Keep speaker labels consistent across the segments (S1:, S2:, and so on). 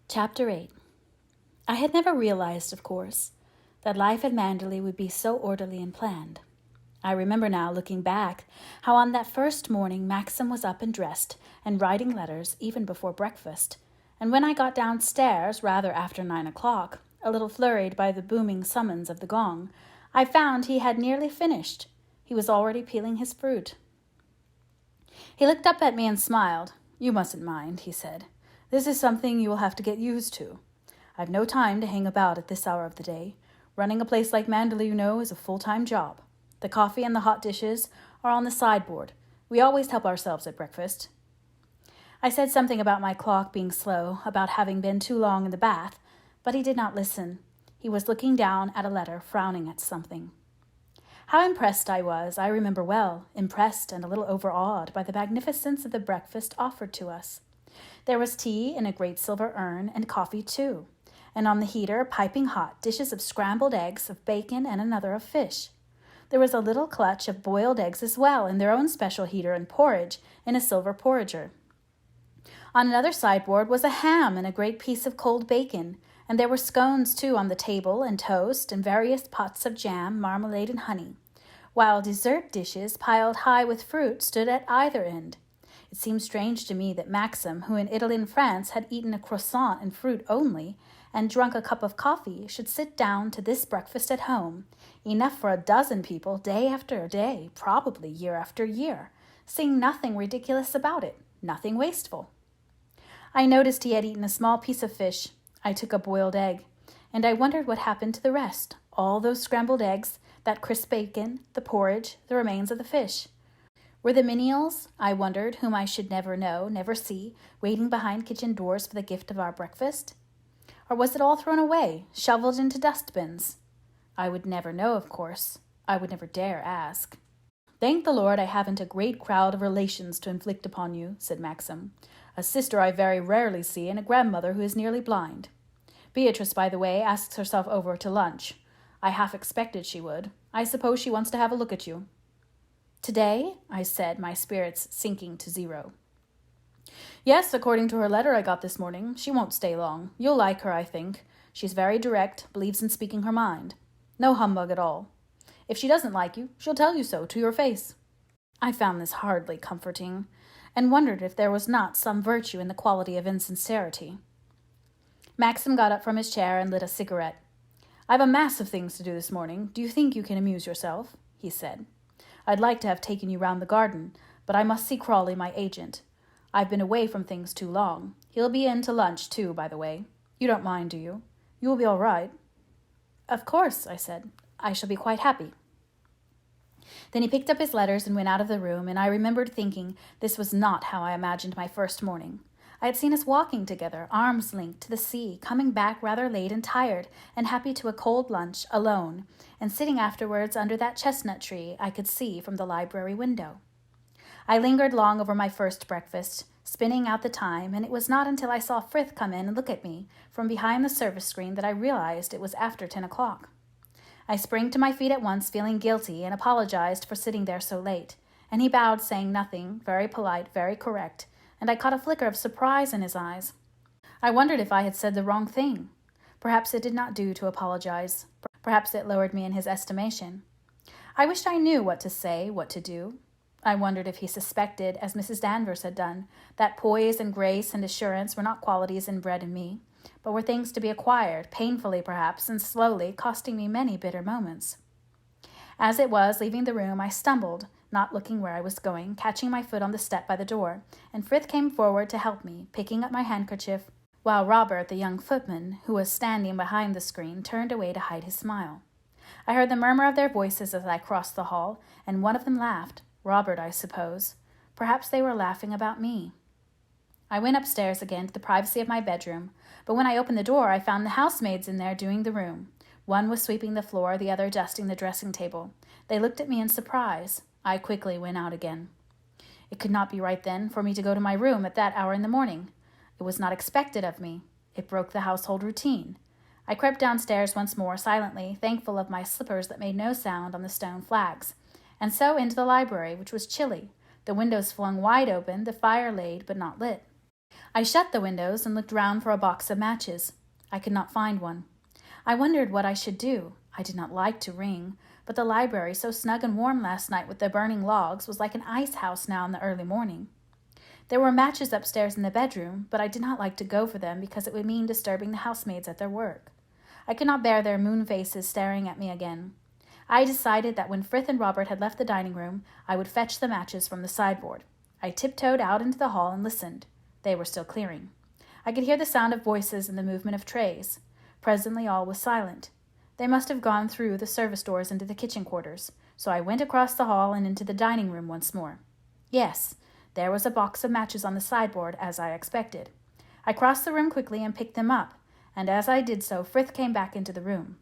S1: Chapter 8. I had never realized, of course, that life at Manderley would be so orderly and planned. I remember now, looking back, how on that first morning Maxim was up and dressed and writing letters even before breakfast, and when I got downstairs, rather after 9 o'clock, a little flurried by the booming summons of the gong, I found he had nearly finished. He was already peeling his fruit. He looked up at me and smiled. "You mustn't mind," he said. "This is something you will have to get used to. I've no time to hang about at this hour of the day. Running a place like Manderley, you know, is a full-time job. The coffee and the hot dishes are on the sideboard. We always help ourselves at breakfast." I said something about my clock being slow, about having been too long in the bath, but he did not listen. He was looking down at a letter, frowning at something. How impressed I was, I remember well, impressed and a little overawed by the magnificence of the breakfast offered to us. There was tea in a great silver urn, and coffee too, and on the heater, piping hot, dishes of scrambled eggs, of bacon, and another of fish. There was a little clutch of boiled eggs as well, in their own special heater, and porridge in a silver porringer. On another sideboard was a ham and a great piece of cold bacon, and there were scones too on the table, and toast, and various pots of jam, marmalade, and honey, while dessert dishes piled high with fruit stood at either end. It seemed strange to me that Maxim, who in Italy and France had eaten a croissant and fruit only, and drunk a cup of coffee, should sit down to this breakfast at home, enough for a dozen people, day after day, probably year after year, seeing nothing ridiculous about it, nothing wasteful. I noticed he had eaten a small piece of fish. I took a boiled egg, and I wondered what happened to the rest, all those scrambled eggs, that crisp bacon, the porridge, the remains of the fish. Were the menials, I wondered, whom I should never know, never see, waiting behind kitchen doors for the gift of our breakfast? Or was it all thrown away, shoveled into dustbins? I would never know, of course. I would never dare ask. "Thank the Lord I haven't a great crowd of relations to inflict upon you," said Maxim. "A sister I very rarely see, and a grandmother who is nearly blind. Beatrice, by the way, asks herself over to lunch. I half expected she would. I suppose she wants to have a look at you." "Today?" I said, my spirits sinking to zero. "Yes, according to her letter I got this morning. She won't stay long. You'll like her, I think. She's very direct, believes in speaking her mind. No humbug at all. If she doesn't like you, she'll tell you so to your face." I found this hardly comforting, and wondered if there was not some virtue in the quality of insincerity. Maxim got up from his chair and lit a cigarette. "I've a mass of things to do this morning. Do you think you can amuse yourself?" he said. "I'd like to have taken you round the garden, but I must see Crawley, my agent. I've been away from things too long. He'll be in to lunch, too, by the way. You don't mind, do you? You will be all right?" "Of course," I said. "I shall be quite happy." Then he picked up his letters and went out of the room, and I remembered thinking this was not how I imagined my first morning. I had seen us walking together, arms linked, to the sea, coming back rather late and tired, and happy to a cold lunch, alone, and sitting afterwards under that chestnut tree I could see from the library window. I lingered long over my first breakfast, spinning out the time, and it was not until I saw Frith come in and look at me from behind the service screen that I realized it was after 10 o'clock. I sprang to my feet at once, feeling guilty, and apologized for sitting there so late, and he bowed, saying nothing, very polite, very correct, and I caught a flicker of surprise in his eyes. I wondered if I had said the wrong thing. Perhaps it did not do to apologize. Perhaps it lowered me in his estimation. I wished I knew what to say, what to do. I wondered if he suspected, as Mrs. Danvers had done, that poise and grace and assurance were not qualities inbred in me, but were things to be acquired, painfully perhaps, and slowly, costing me many bitter moments. As it was, leaving the room, I stumbled, not looking where I was going, catching my foot on the step by the door, and Frith came forward to help me, picking up my handkerchief, while Robert, the young footman, who was standing behind the screen, turned away to hide his smile. I heard the murmur of their voices as I crossed the hall, and one of them laughed. Robert, I suppose. Perhaps they were laughing about me. I went upstairs again to the privacy of my bedroom, but when I opened the door, I found the housemaids in there doing the room. One was sweeping the floor, the other dusting the dressing table. They looked at me in surprise. I quickly went out again. It could not be right, then, for me to go to my room at that hour in the morning. It was not expected of me. It broke the household routine. I crept downstairs once more, silently, thankful of my slippers that made no sound on the stone flags, and so into the library, which was chilly, the windows flung wide open, the fire laid but not lit. I shut the windows and looked round for a box of matches. I could not find one. I wondered what I should do. I did not like to ring, but the library, so snug and warm last night with the burning logs, was like an ice house now in the early morning. There were matches upstairs in the bedroom, but I did not like to go for them because it would mean disturbing the housemaids at their work. I could not bear their moon faces staring at me again. I decided that when Frith and Robert had left the dining room, I would fetch the matches from the sideboard. I tiptoed out into the hall and listened. They were still clearing. I could hear the sound of voices and the movement of trays. Presently all was silent. They must have gone through the service doors into the kitchen quarters, so I went across the hall and into the dining room once more. Yes, there was a box of matches on the sideboard, as I expected. I crossed the room quickly and picked them up, and as I did so, Frith came back into the room.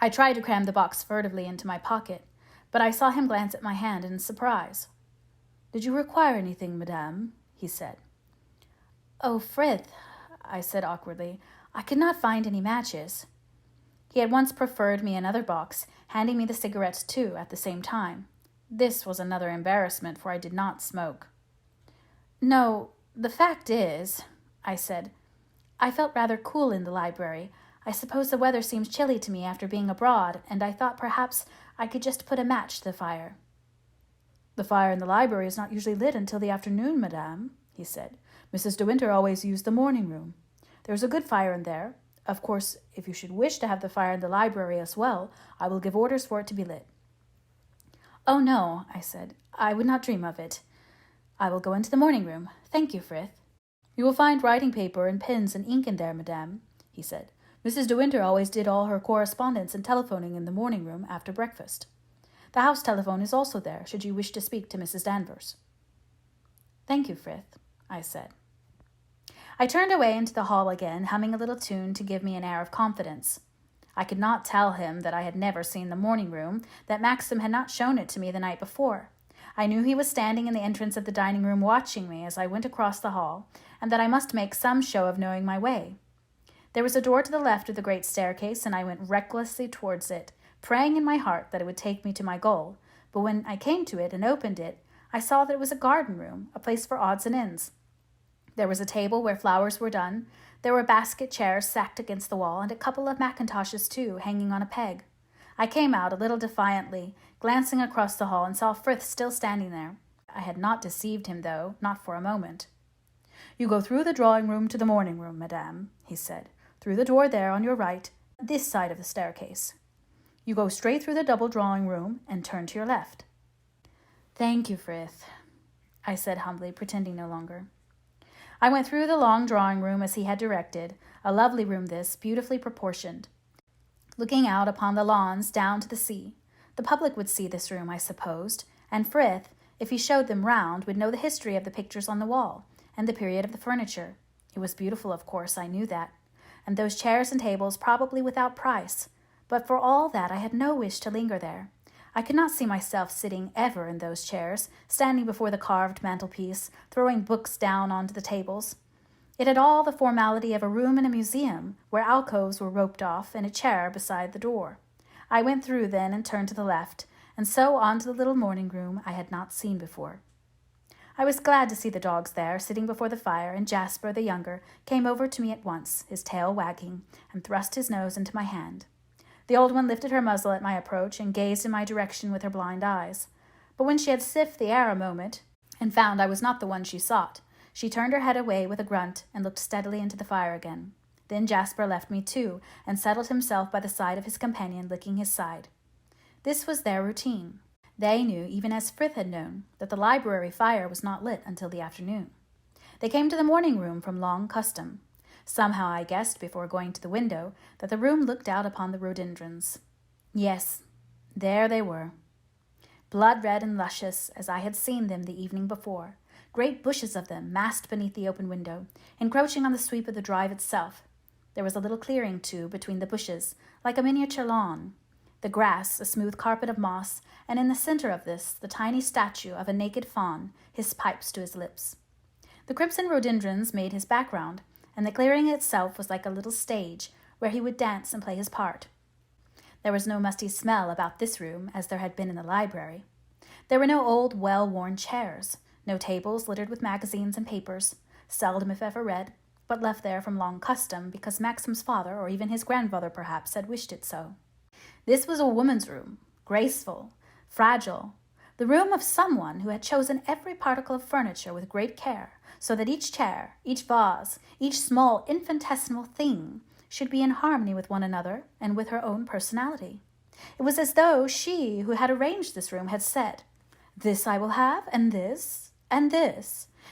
S1: I tried to cram the box furtively into my pocket, but I saw him glance at my hand in surprise. "Did you require anything, madame?" he said. "Oh, Frith," I said awkwardly, "I could not find any matches." He at once proffered me another box, handing me the cigarettes too at the same time. This was another embarrassment, for I did not smoke. "No, the fact is," I said, "I felt rather cool in the library. I suppose the weather seems chilly to me after being abroad, and I thought perhaps I could just put a match to the fire." "The fire in the library is not usually lit until the afternoon, madame," he said. "Mrs. De Winter always used the morning room. There is a good fire in there. Of course, if you should wish to have the fire in the library as well, I will give orders for it to be lit." "Oh, no," I said. "I would not dream of it. I will go into the morning room. Thank you, Frith." "You will find writing paper and pens and ink in there, madame," he said. "Mrs. De Winter always did all her correspondence and telephoning in the morning room after breakfast. The house telephone is also there, should you wish to speak to Mrs. Danvers." "Thank you, Frith," I said. I turned away into the hall again, humming a little tune to give me an air of confidence. I could not tell him that I had never seen the morning room, that Maxim had not shown it to me the night before. I knew he was standing in the entrance of the dining room watching me as I went across the hall, and that I must make some show of knowing my way. There was a door to the left of the great staircase, and I went recklessly towards it, praying in my heart that it would take me to my goal. But when I came to it and opened it, I saw that it was a garden room, a place for odds and ends. There was a table where flowers were done. There were basket chairs stacked against the wall, and a couple of mackintoshes, too, hanging on a peg. I came out a little defiantly, glancing across the hall, and saw Frith still standing there. I had not deceived him, though, not for a moment. "You go through the drawing room to the morning room, madame," he said. "Through the door there on your right, this side of the staircase. You go straight through the double drawing room and turn to your left." "Thank you, Frith," I said humbly, pretending no longer. I went through the long drawing room as he had directed, a lovely room this, beautifully proportioned, looking out upon the lawns down to the sea. The public would see this room, I supposed, and Frith, if he showed them round, would know the history of the pictures on the wall, and the period of the furniture. It was beautiful, of course, I knew that, and those chairs and tables probably without price, but for all that I had no wish to linger there. I could not see myself sitting ever in those chairs, standing before the carved mantelpiece, throwing books down onto the tables. It had all the formality of a room in a museum, where alcoves were roped off and a chair beside the door. I went through then and turned to the left, and so on to the little morning room I had not seen before. I was glad to see the dogs there, sitting before the fire, and Jasper, the younger, came over to me at once, his tail wagging, and thrust his nose into my hand. The old one lifted her muzzle at my approach and gazed in my direction with her blind eyes. But when she had sniffed the air a moment, and found I was not the one she sought, she turned her head away with a grunt and looked steadily into the fire again. Then Jasper left me too, and settled himself by the side of his companion, licking his side. This was their routine. They knew, even as Frith had known, that the library fire was not lit until the afternoon. They came to the morning room from long custom. Somehow I guessed, before going to the window, that the room looked out upon the rhododendrons. Yes, there they were, blood-red and luscious, as I had seen them the evening before, great bushes of them massed beneath the open window, encroaching on the sweep of the drive itself. There was a little clearing, too, between the bushes, like a miniature lawn. The grass, a smooth carpet of moss, and in the center of this, the tiny statue of a naked faun, his pipes to his lips. The crimson rhododendrons made his background, and the clearing itself was like a little stage where he would dance and play his part. There was no musty smell about this room, as there had been in the library. There were no old, well-worn chairs, no tables littered with magazines and papers, seldom if ever read, but left there from long custom because Maxim's father, or even his grandfather perhaps, had wished it so. This was a woman's room, graceful, fragile, the room of someone who had chosen every particle of furniture with great care, so that each chair, each vase, each small infinitesimal thing should be in harmony with one another and with her own personality. It was as though she who had arranged this room had said, "This I will have, and this,"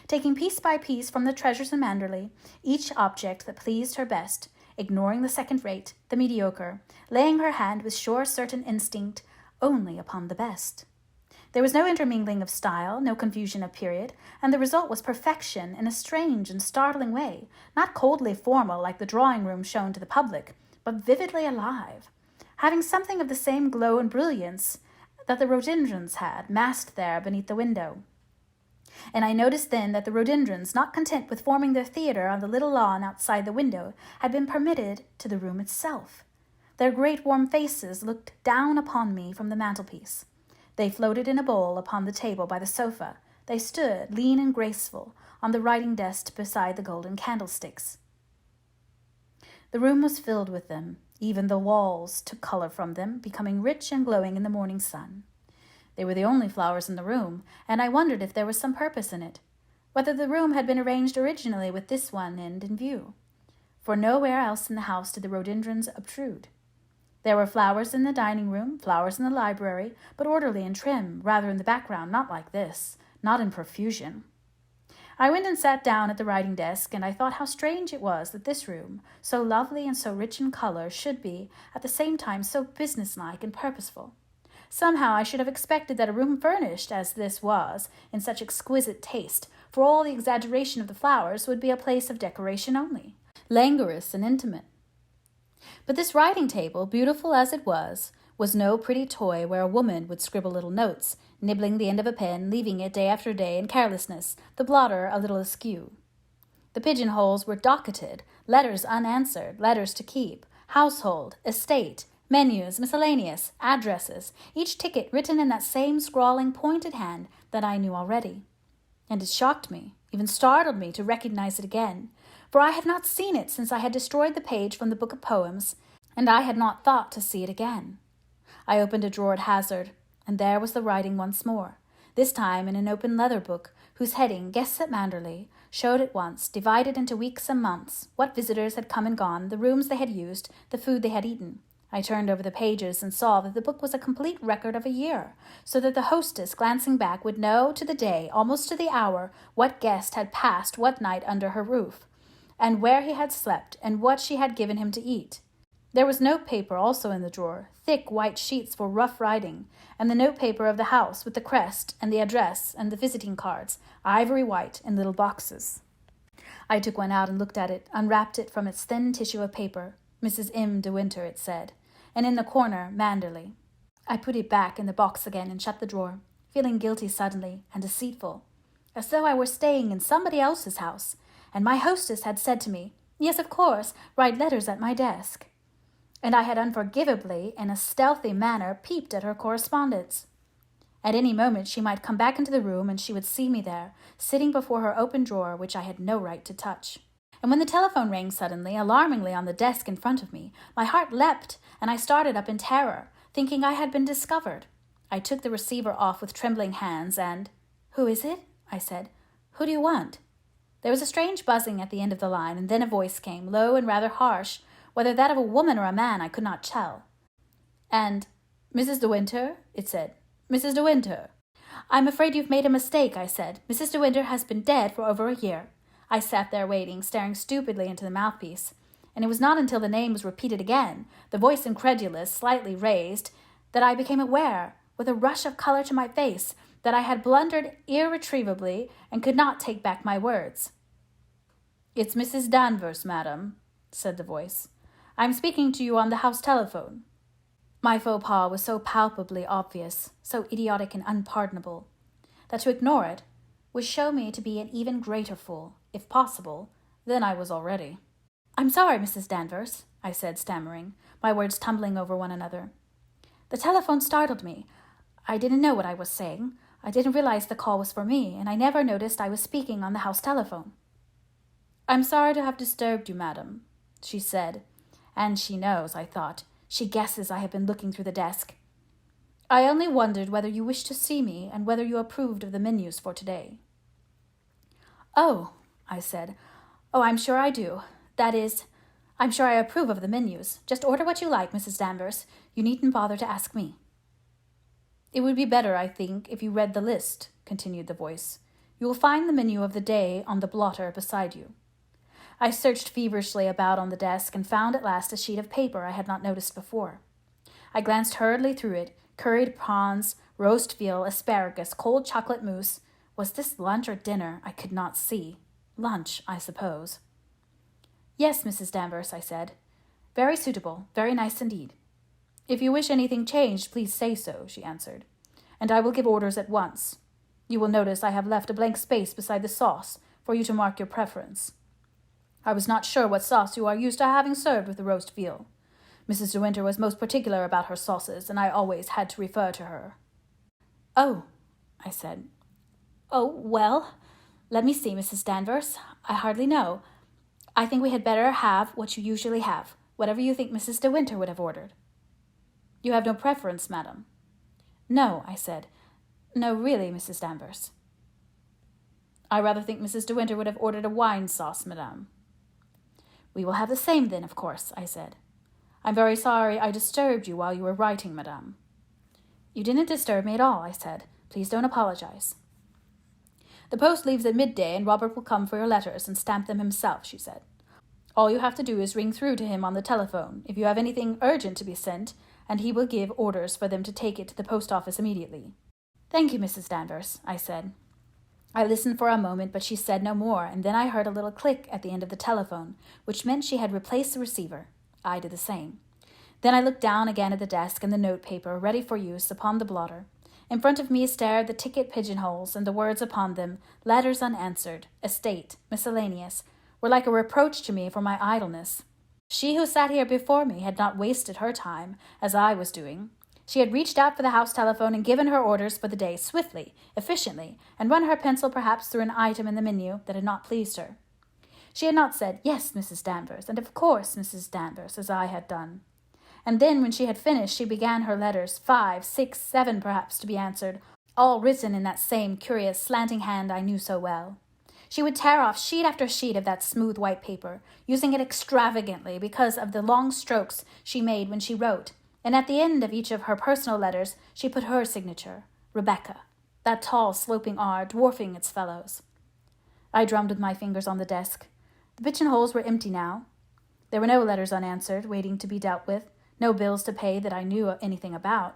S1: taking piece by piece from the treasures in Manderley, each object that pleased her best, ignoring the second-rate, the mediocre, laying her hand with sure certain instinct only upon the best. There was no intermingling of style, no confusion of period, and the result was perfection in a strange and startling way, not coldly formal like the drawing-room shown to the public, but vividly alive, having something of the same glow and brilliance that the rhododendrons had, massed there beneath the window. And I noticed then that the rhododendrons, not content with forming their theatre on the little lawn outside the window, had been permitted to the room itself. Their great warm faces looked down upon me from the mantelpiece. They floated in a bowl upon the table by the sofa. They stood, lean and graceful, on the writing desk beside the golden candlesticks. The room was filled with them. Even the walls took color from them, becoming rich and glowing in the morning sun. They were the only flowers in the room, and I wondered if there was some purpose in it, whether the room had been arranged originally with this one end in view. For nowhere else in the house did the rhododendrons obtrude. There were flowers in the dining room, flowers in the library, but orderly and trim, rather in the background, not like this, not in profusion. I went and sat down at the writing desk, and I thought how strange it was that this room, so lovely and so rich in color, should be, at the same time, so businesslike and purposeful. Somehow I should have expected that a room furnished, as this was, in such exquisite taste, for all the exaggeration of the flowers, would be a place of decoration only, languorous and intimate. But this writing table, beautiful as it was no pretty toy where a woman would scribble little notes, nibbling the end of a pen, leaving it day after day in carelessness, the blotter a little askew. The pigeonholes were docketed, letters unanswered, letters to keep, household, estate, menus, miscellaneous, addresses, each ticket written in that same scrawling, pointed hand that I knew already. And it shocked me, even startled me to recognize it again, for I had not seen it since I had destroyed the page from the book of poems, and I had not thought to see it again. I opened a drawer at hazard, and there was the writing once more, this time in an open leather book, whose heading, Guests at Manderley, showed at once, divided into weeks and months, what visitors had come and gone, the rooms they had used, the food they had eaten. I turned over the pages and saw that the book was a complete record of a year, so that the hostess, glancing back, would know to the day, almost to the hour, what guest had passed what night under her roof, and where he had slept, and what she had given him to eat. There was notepaper also in the drawer, thick white sheets for rough writing, and the notepaper of the house with the crest and the address and the visiting cards, ivory white in little boxes. I took one out and looked at it, unwrapped it from its thin tissue of paper. Mrs. M. de Winter, it said, and in the corner, Manderley. I put it back in the box again and shut the drawer, feeling guilty suddenly and deceitful, as though I were staying in somebody else's house, and my hostess had said to me, "Yes, of course, write letters at my desk." And I had unforgivably, in a stealthy manner, peeped at her correspondence. At any moment she might come back into the room, and she would see me there, sitting before her open drawer, which I had no right to touch. And when the telephone rang suddenly, alarmingly on the desk in front of me, my heart leapt, and I started up in terror, thinking I had been discovered. I took the receiver off with trembling hands, and, "Who is it?" I said. "Who do you want?" There was a strange buzzing at the end of the line, and then a voice came, low and rather harsh, whether that of a woman or a man I could not tell. And, "Mrs. De Winter?" it said. "Mrs. De Winter." "I'm afraid you've made a mistake," I said. "Mrs. De Winter has been dead for over a year." I sat there waiting, staring stupidly into the mouthpiece, and it was not until the name was repeated again, the voice incredulous, slightly raised, that I became aware, with a rush of color to my face, that I had blundered irretrievably and could not take back my words. "It's Mrs. Danvers, madam," said the voice. "I'm speaking to you on the house telephone." My faux pas was so palpably obvious, so idiotic and unpardonable, that to ignore it would show me to be an even greater fool, if possible, than I was already. "I'm sorry, Mrs. Danvers," I said, stammering, my words tumbling over one another. "The telephone startled me. I didn't know what I was saying. I didn't realize the call was for me, and I never noticed I was speaking on the house telephone." "I'm sorry to have disturbed you, madam," she said. And she knows, I thought. She guesses I have been looking through the desk. "I only wondered whether you wished to see me and whether you approved of the menus for today." "Oh," I said. "Oh, I'm sure I do. That is, I'm sure I approve of the menus. Just order what you like, Mrs. Danvers. You needn't bother to ask me." "It would be better, I think, if you read the list," continued the voice. "You will find the menu of the day on the blotter beside you." I searched feverishly about on the desk and found at last a sheet of paper I had not noticed before. I glanced hurriedly through it. Curried prawns, roast veal, asparagus, cold chocolate mousse. Was this lunch or dinner? I could not see. Lunch, I suppose. "Yes, Mrs. Danvers," I said. "Very suitable, very nice indeed." "If you wish anything changed, please say so," she answered, "and I will give orders at once. You will notice I have left a blank space beside the sauce for you to mark your preference. I was not sure what sauce you are used to having served with the roast veal. Mrs. De Winter was most particular about her sauces, and I always had to refer to her." "Oh," I said. "Oh, well, let me see, Mrs. Danvers. I hardly know. I think we had better have what you usually have, whatever you think Mrs. De Winter would have ordered." "You have no preference, madam?" "No," I said. "No, really, Mrs. Danvers." "I rather think Mrs. De Winter would have ordered a wine sauce, madame." "We will have the same then, of course," I said. "I'm very sorry I disturbed you while you were writing, madame." "You didn't disturb me at all," I said. "Please don't apologize." "The post leaves at midday, and Robert will come for your letters and stamp them himself," she said. "All you have to do is ring through to him on the telephone if you have anything urgent to be sent, and he will give orders for them to take it to the post office immediately." "Thank you, Mrs. Danvers," I said. I listened for a moment, but she said no more, and then I heard a little click at the end of the telephone, which meant she had replaced the receiver. I did the same. Then I looked down again at the desk and the note paper, ready for use, upon the blotter. In front of me stared the ticket pigeonholes, and the words upon them, "Letters unanswered, estate, miscellaneous," were like a reproach to me for my idleness. She who sat here before me had not wasted her time, as I was doing. She had reached out for the house telephone and given her orders for the day swiftly, efficiently, and run her pencil perhaps through an item in the menu that had not pleased her. She had not said, "Yes, Mrs. Danvers," and "Of course, Mrs. Danvers," as I had done. And then, when she had finished, she began her letters, 5, 6, 7 perhaps, to be answered, all written in that same curious slanting hand I knew so well. She would tear off sheet after sheet of that smooth white paper, using it extravagantly because of the long strokes she made when she wrote, and at the end of each of her personal letters she put her signature, Rebecca, that tall sloping R dwarfing its fellows. I drummed with my fingers on the desk. The pigeonholes were empty now. There were no letters unanswered, waiting to be dealt with, no bills to pay that I knew anything about.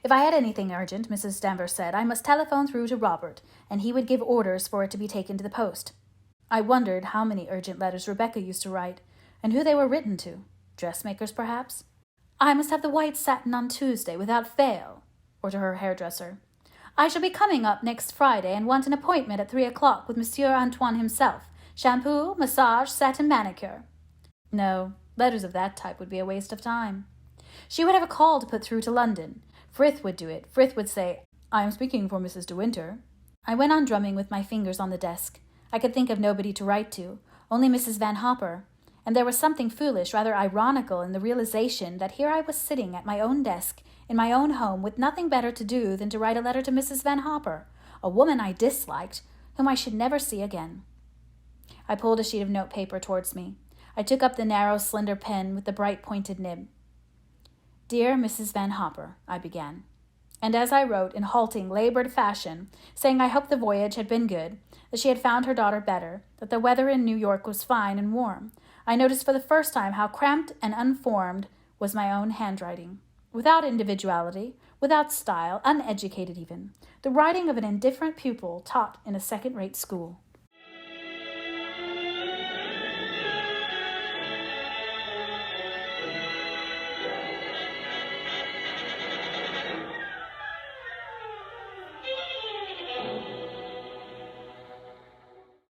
S1: If I had anything urgent, Mrs. Danvers said, I must telephone through to Robert, and he would give orders for it to be taken to the post. I wondered how many urgent letters Rebecca used to write, and who they were written to. Dressmakers, perhaps? "I must have the white satin on Tuesday, without fail," or to her hairdresser. "I shall be coming up next Friday and want an appointment at 3 o'clock with Monsieur Antoine himself. Shampoo, massage, satin manicure." No, letters of that type would be a waste of time. She would have a call to put through to London. Frith would do it. Frith would say, "I am speaking for Mrs. De Winter." I went on drumming with my fingers on the desk. I could think of nobody to write to, only Mrs. Van Hopper, and there was something foolish, rather ironical, in the realization that here I was sitting at my own desk, in my own home, with nothing better to do than to write a letter to Mrs. Van Hopper, a woman I disliked, whom I should never see again. I pulled a sheet of note paper towards me. I took up the narrow, slender pen with the bright pointed nib. "Dear Mrs. Van Hopper," I began. And as I wrote, in halting, labored fashion, saying I hoped the voyage had been good, that she had found her daughter better, that the weather in New York was fine and warm, I noticed for the first time how cramped and unformed was my own handwriting. Without individuality, without style, uneducated even, the writing of an indifferent pupil taught in a second-rate school.